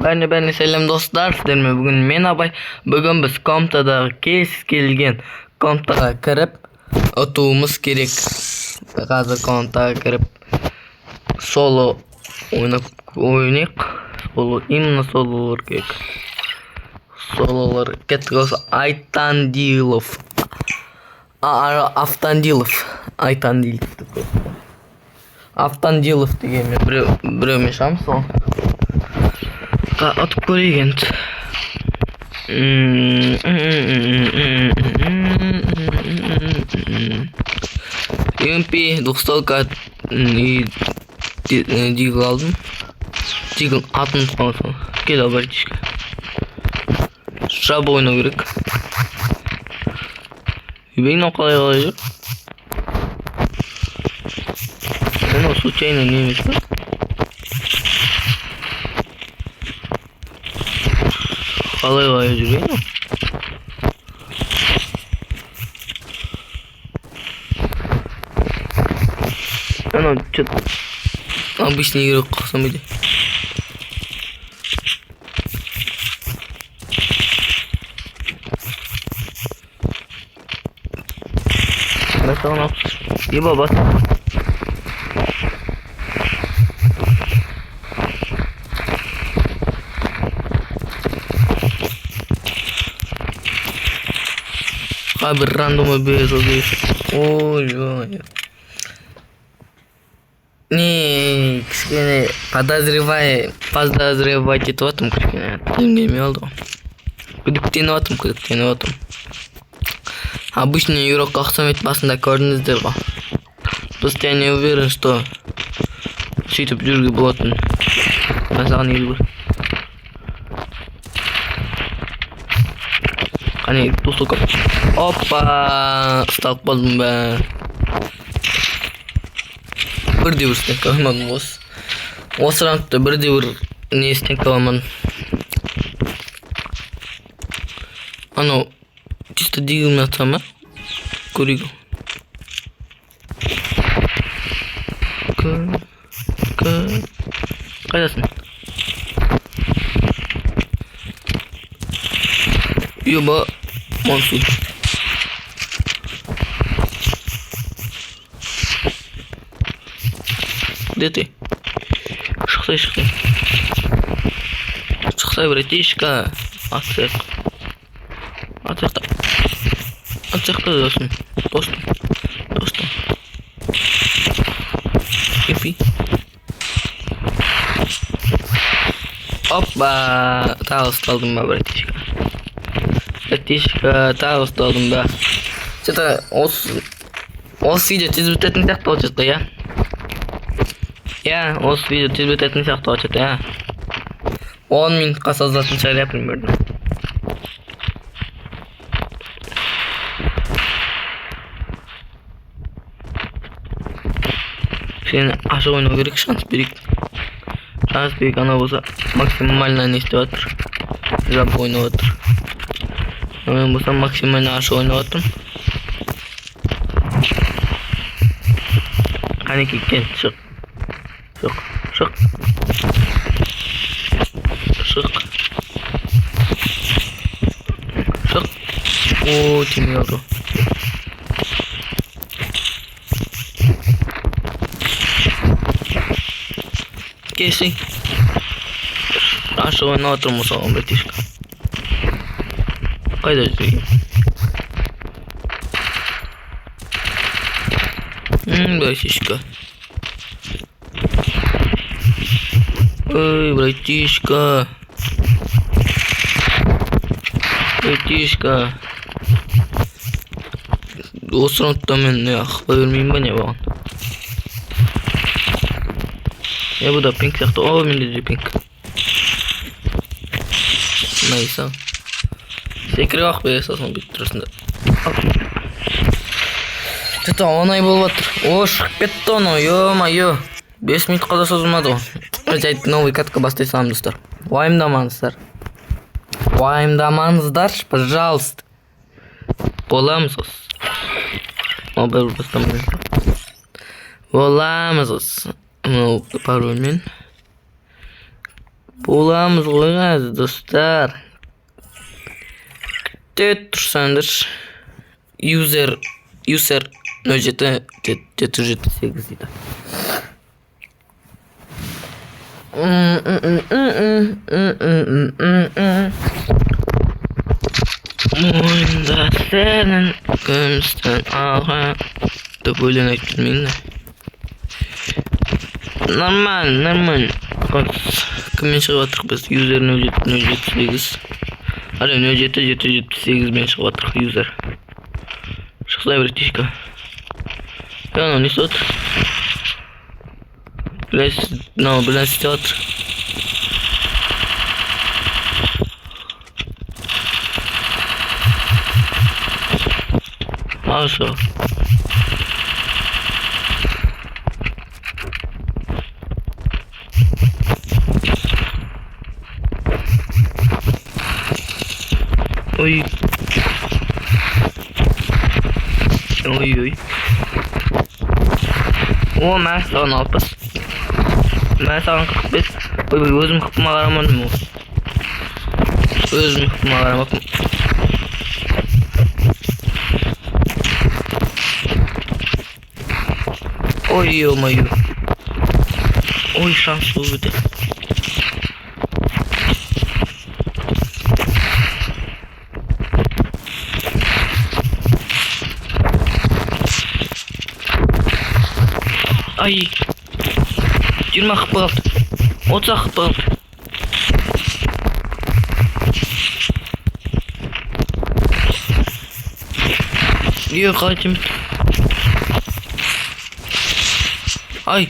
Beni selam dostlar, sizlerle bugün men abay. Bugün biz komptada kelgen komptaga kirib o'tuvimiz kerak. Hozir komptaga kirib solo o'ynaylik. Именно sololar kerak. Sololar ketgos Aytandilov. Avtandilov degan birov mesham son. Atıp koyayım. UMP 90 Deagle aldım. Deagle 60 falan. Gel haber çık. Şuraya oyuna gerek. Benim o kadar olacak. Ben o случайно neymiş lan? Kalay yürüyor mu? Ana çıt. Обычный игрок кылсам иде. Mesela iyi baba. Bir random bir ой. Не, кішкене подозревать етіп атым кішкене. Білмей oldu. Күдіктеніп атым. Обычный игрок Ахсамет басында көрдіңіздер ғой. Просто я не уверен, что сөйтіп жүрге болатын. Мен саған ел бір. Қане, тусылкап. Опа! Ұсталып болдым бә. Бірде бір стенк алмадым осы. Осы раундта бірде бір не стенк алмадым. Анау чисто дигімін атсам ба? Көрейік. Қайдасың? Ёба, монсу. Где ты? Шықсай, братишка. Отсекта достым. Епи. Опа, тағы ұсталдым ба, братишка. Тағы ұсталдым ба. Что-то осы видео тез бітетін сияқты olacak ya. Ya, осы видео тез бітетін сияқты olacak ya. 10 минутқа созылатын шығар я примерно. Сені ашық ойнау керек, шанс берейік. Ана болса максимально не істеп жатыр. Жап ойнап жатыр. Мен болсам максимально ашық ойнап жатырмын. Қанеки кел, шық. О, тимей алды. Келсең. Ашық ойнап жатырмын осыған, братишка. Қайда жүрген? Братишка. Ой, братишка. Осы раундта мен ақпа бермеймін ба не баған? Бұл да пинк сияқты. О, менде де пинк. Найса. Секіріп ақ бере салсың бүйтіп тұрасында. Что-то оңай болып жатыр. О, шығып кетті оны, ё-майё. 5 минутқа да созылмады ғой. Жайт новый катка бастай салам достар. Уайымдамаңыздар, пожалуйста. Боламыз. Боламыз. Парольмен Bolamız koyacağız dostlar. Tet tursandır. User nöcete getirceti 8 idi. Oyunda senin gömsten aha da böyle eklemeyin de. Normal. Kimin çıkarttık biz? User nöcet 8. Hadi nöcete 8 ben çıkarttık user. Çıksa bir tişka. Ya ne sot? Bilen stot. Also. Oy. O ben sana alpız. Ben sana 45. Oy özüm kıpma aramadım mı? Özüm kıpma aramadım. Oy mayo. Oy şans oldu. Ay. 20 kıpı aldı. 30 kıpı aldı. Yok acım. Ay.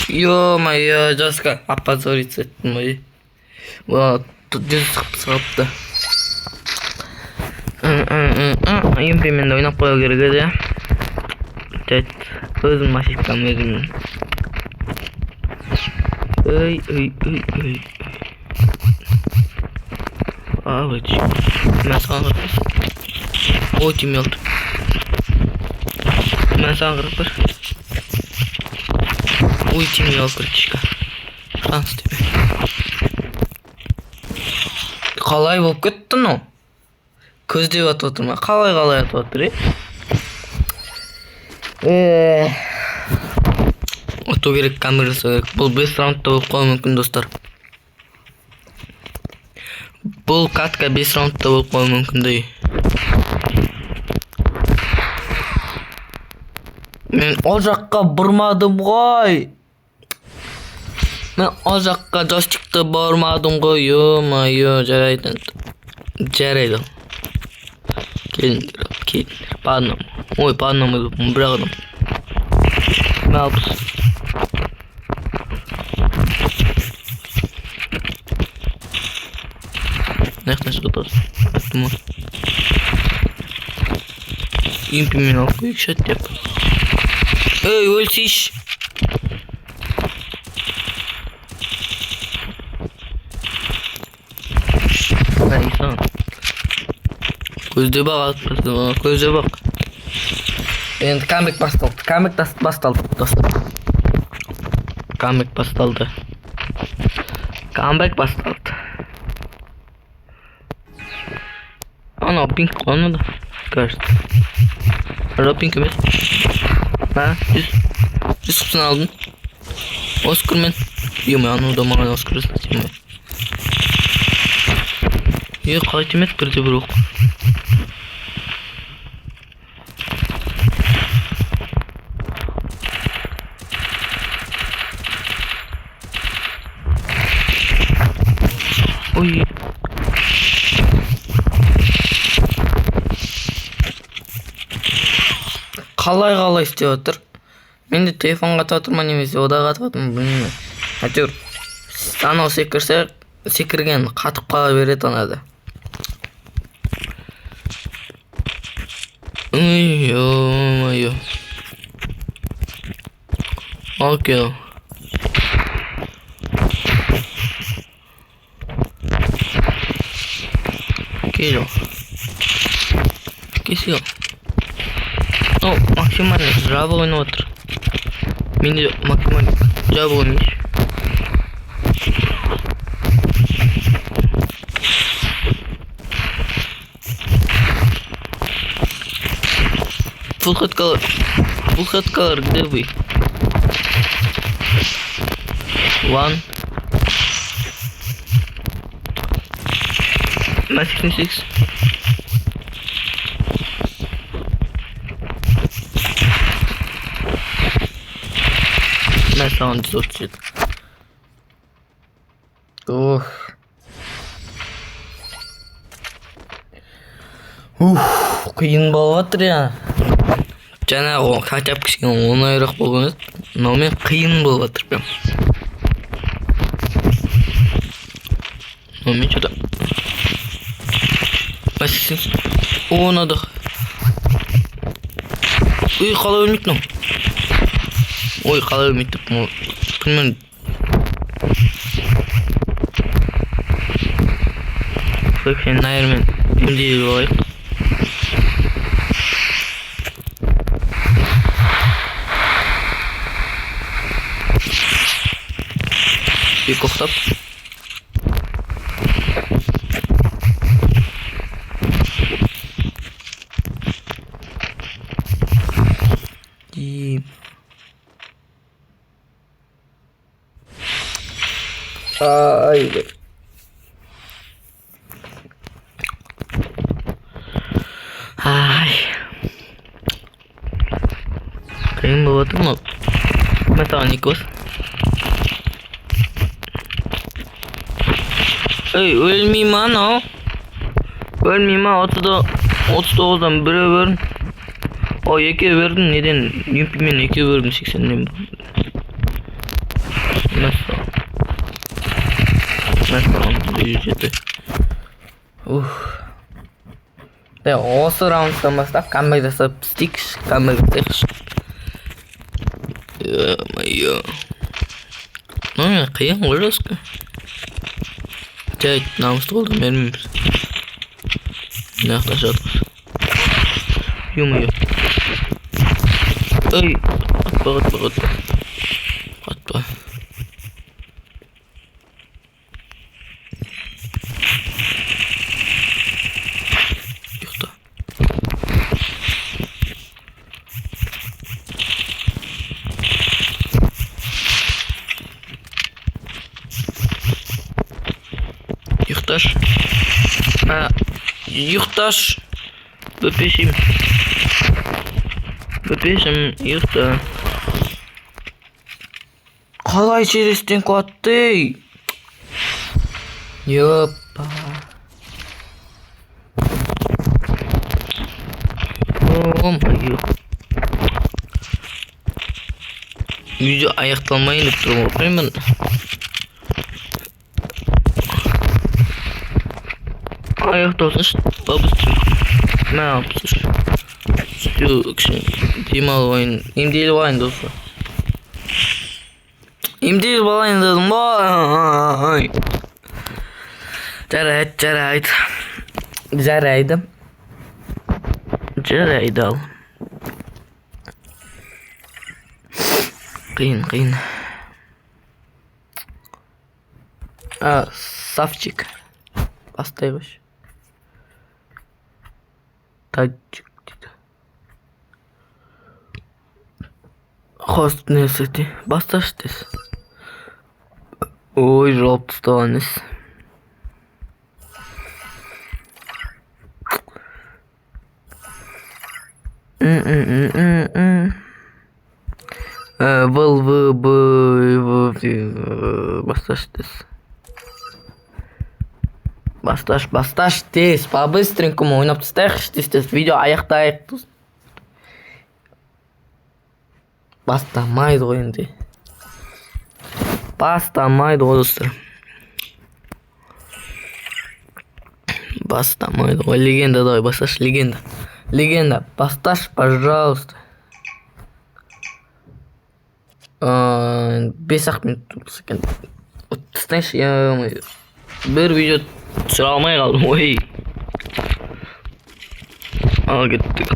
Yo mayo Jaska опозориться мои. Вот тут здесь сапта. Именно ойнап кою керек эди. Тет өзүм машинкам өзүм. Ой. Авыч. Мен сага. Ой тимелт. Мен сага кырып. Ой тимел кырчка. Шанс тебе. Калай болуп кеттин о? Көздөп атып отурма. Калай атып отур Оту керек камерасы керек. Бул 5 раундда болуп калышы мүмкүн достор. Бул катка 5 раундда болуп калышы мүмкүн дей. Мен о жакка бурмадым гой. Мен о жакка джойстикти бурмадым гой. Ё-моё, жарайды. Келиңдер. Паднам. Ой, паднам, бирок адам. Малпс. Нехне шутос. Аттымор. Импи мен алып коюк шат деп. Эй, өлсиш. Айсан. Көзде бак, көзде бак. Endi comeback bastıldı dostlar. Comeback bastıldı. Ana pink olmadı. Kaçtı. Ara pink mi? Ha? Yüz kutusunu aldın. Oscar men. Yiyeyim ya, o da bana Oscar'ı satayım. Yok, kaçımet kırdı bro. Oy. Қалай істеп отыр. Мен де телефонға татырма немесе одаға татырма білмеймін. Әйтеуір анау секірген қатып қала береді анада. Ой-ой-ой. Окей. Киро. Кисио. О, максимально жабо ойнап отыр. Менде максимально жабо ойнайш. Full color, где вы? One. На 66. На саунд звучит. Ох. Қиын болып жатыр я. Жаңағы хотя бы кішкене оңайырақ болған еді. Но мен қиын болып жатыр прям. Но мен что-то... О, надо. Ой, қалай өлмейді мынау. Ой, қалай өлмейді. Білмеймін. Сен наверное емдей болайық. Тоқтап. Ай. Қиын болып жатыр ма? Металликос. Ey, ölmeyeyim ana. Ölmeyeyim ha. 39'dan 1'e verin. O 2'ye verdin. Neden? Yümpimin 2'ye verdim 80'den. Nasıl? Ücreti. Да, осы раундтан бастап қандай жасап істейікші, қандай жасайықшы. Ё-моё. Ну, қиын ғой жастқа. Жай, намысты қолдан бермейміз. Мынаяқта жатырмыз. Ё-моё. Ой, қатпа. Юхташ. Бөпешім, юхта. Қалай черестен қуатты? Ёпа. О-моё. Видео аяқталмайын деп тұрмын оқимын. Аяқталсыншы, побыстрее. Мә, слушай. Все, демал ойын. Емдейліп алайын достар. Емдейліп алайын дедім ғой. Жарайды ал. Қиын. Савчик. Бастай қойшы. Тачик дейді. Хост несеті. Басташ дес. Ой, жауап тұстаған ес. Басташ дес. Басташ тез, по-быстренькому ойнап тастайықшы тез, видео аяқтайық. Бастамайды ғой енді. Бастамайды ғой достар. Бастамайды ғой, легенда давай, басташ, легенда. Легенда, басташ, пожалуйста. 5-ақ минут тұрмыз екен. Тастайыншы, я-мой. Бір видео түсіре алмай қалдым, ой. Ал кеттік.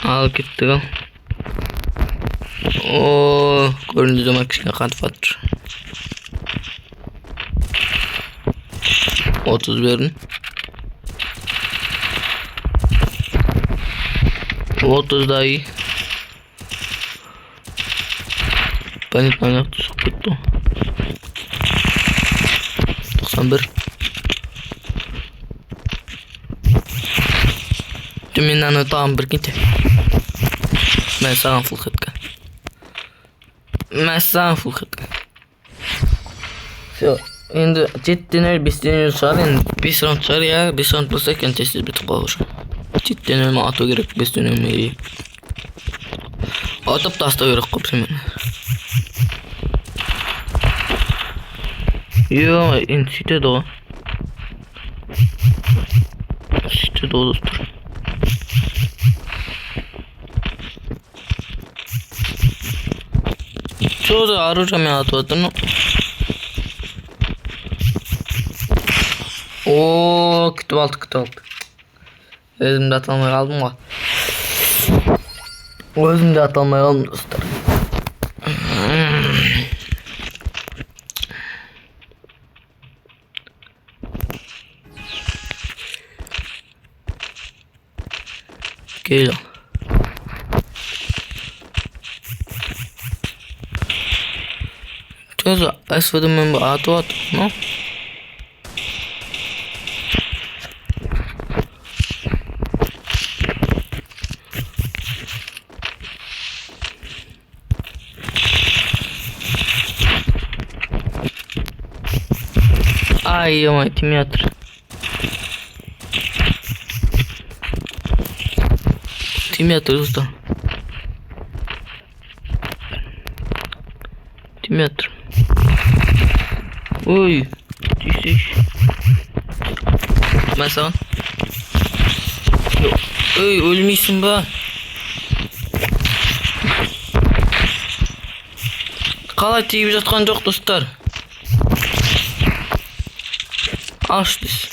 Al kеттік ал. О, көрінді жома кішкене қатып атыр. 30 verin. 30 daha iyi. Panetman yaptı, çok kötü. 91. Tümünden ötağım bir ginte. Ben sana full kıtka. Ben sana full kıtka. Все. Endi cidden öyle bir sene sonra bir round sonra ya bir round bulsak en tezsiz bitip kalır. Cidden öyle atı gerek bir sene mi? Atıp da gerek kopsun. Yo, en site do. Site do dostlar. Çoğu da arayacağım ya atı. Oo, kütüp aldı. Özümde atılmaya kaldım mı? Özümde atılmaya kaldım dostlar. Gel. Çoğu asfadım ben bu atı no? Ay ama tim yatır. Tim yatır usta. Tim yatır. Oy. Düşüş. Ben sana. Oy ölmüşsün be. Kalay teyip жатқан жоқ dostlar. Açtız.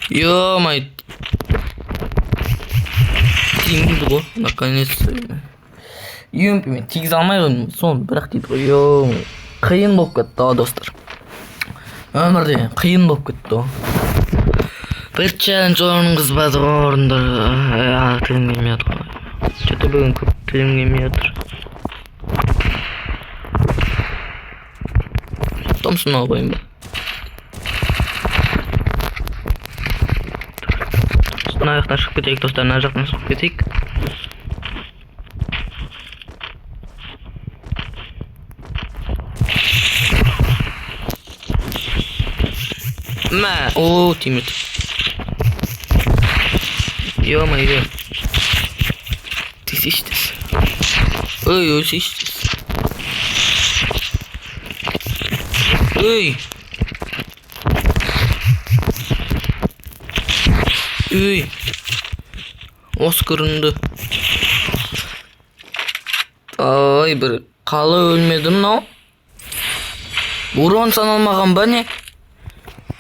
Yo my. Тиңді ғой, наконец-то. Юмпімен тигіз алмай сон бірақ дейді ғой. Yo, қиын болып кетті достар. Өмірде қиын болып кетті. Bir challenge орынғызбады орындар. Тілім келмейді ғой. Что-то бүгін көп тілім келмейді. Томсын албайым ба. Мына жақтан шығып кетейік достар, мына жақтан шығып кетейік. Мә, ооо, тимет. Ё-моё. Ты сиштес. Ой, сиштес. Ой. Ой. Оскарынды. Ай, бір қалы өлмеді мынау. Урон саналмаған ба не?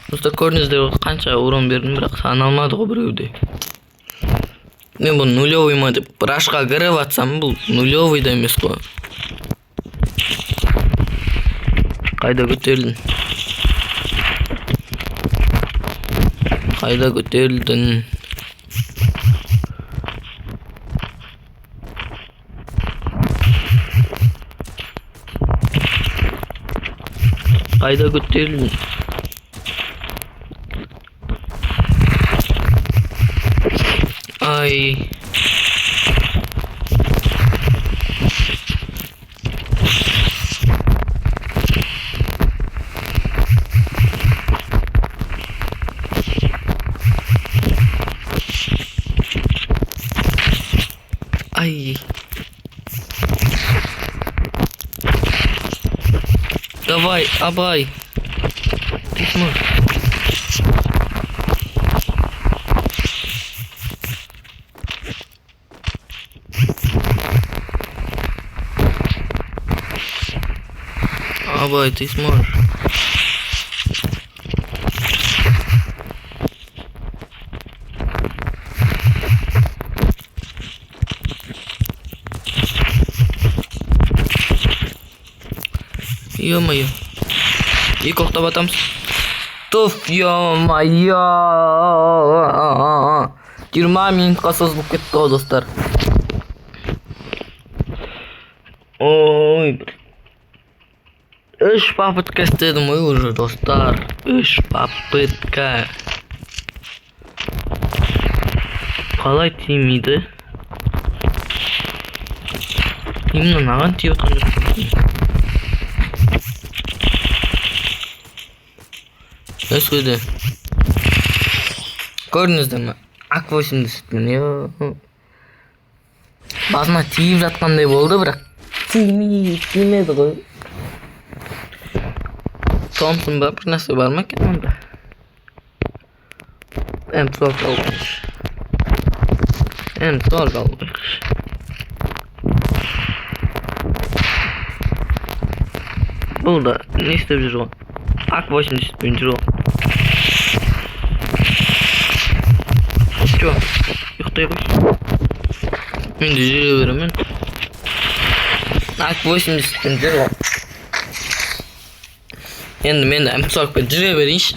Просто көрдіңіздер қанша урон бердім, бірақ саналмады ғой біреуде. Мен бұл нулевый ма деп рашқа кіріп атсам, бұл нулевый да емес қой. Қайда көтерілдің? Қайда көтерілдің? Қайда көтерілдің? Ay. Ay. Давай, абай. Письмо. Абай, ты сможешь. Ё-моё. İlk okta batamız. Tuf ё-моё. 20 minutqa sozulib ketdi do'stlar. Oy. 3 попытка istedim уже do'stlar. 3 попытка. Qalay tiymaydi? Именно наған тиіп отқан Өскөді. Көрдіңіздер ме? ак-80 басына тиіп жатқандай болды, бірақ тимеді ғой. Томсон ба, бір нәрсе бар ма екен мұнда? М40 алғаш. М40 алғаш. Бұл да не істеп жүр ғой? ак-80 пен жүр ғой. Чо? Ұйықтай қой. Мен де жүре беремін. ак-80 пен жүр ғой. Енді мен de М40 пен жүре берейінші.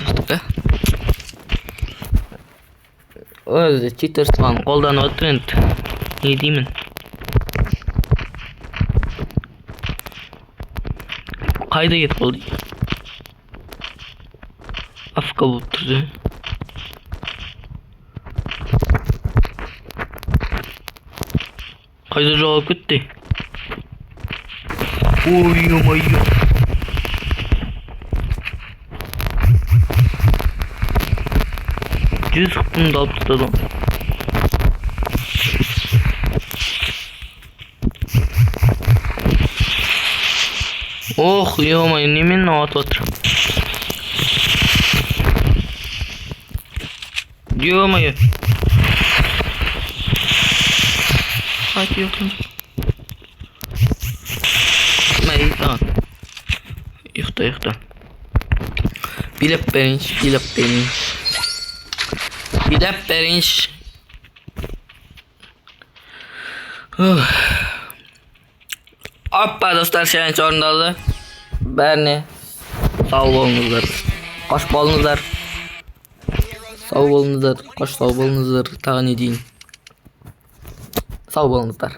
Өзі читерстван қолданып отыр енді. Не деймін? Қайда кетіп қалды? Афка болып тұрды. Қайда жоғалып кетті? Ой-ой-ой. Жүз қыпымды алып тұтады. Ох, ё-моё, немен атып отыр. Ё-моё. Қайтып отыр. Мәйтан. Ұйықта. Билеп берейінші. Hoppa dostlar, challenge orundaldı. Bәріне сау болыңыздар. Қош болыңыздар. Сау болыңыздар. Қош сау болыңыздар. Тағы не дейін? Сау болыңыздар.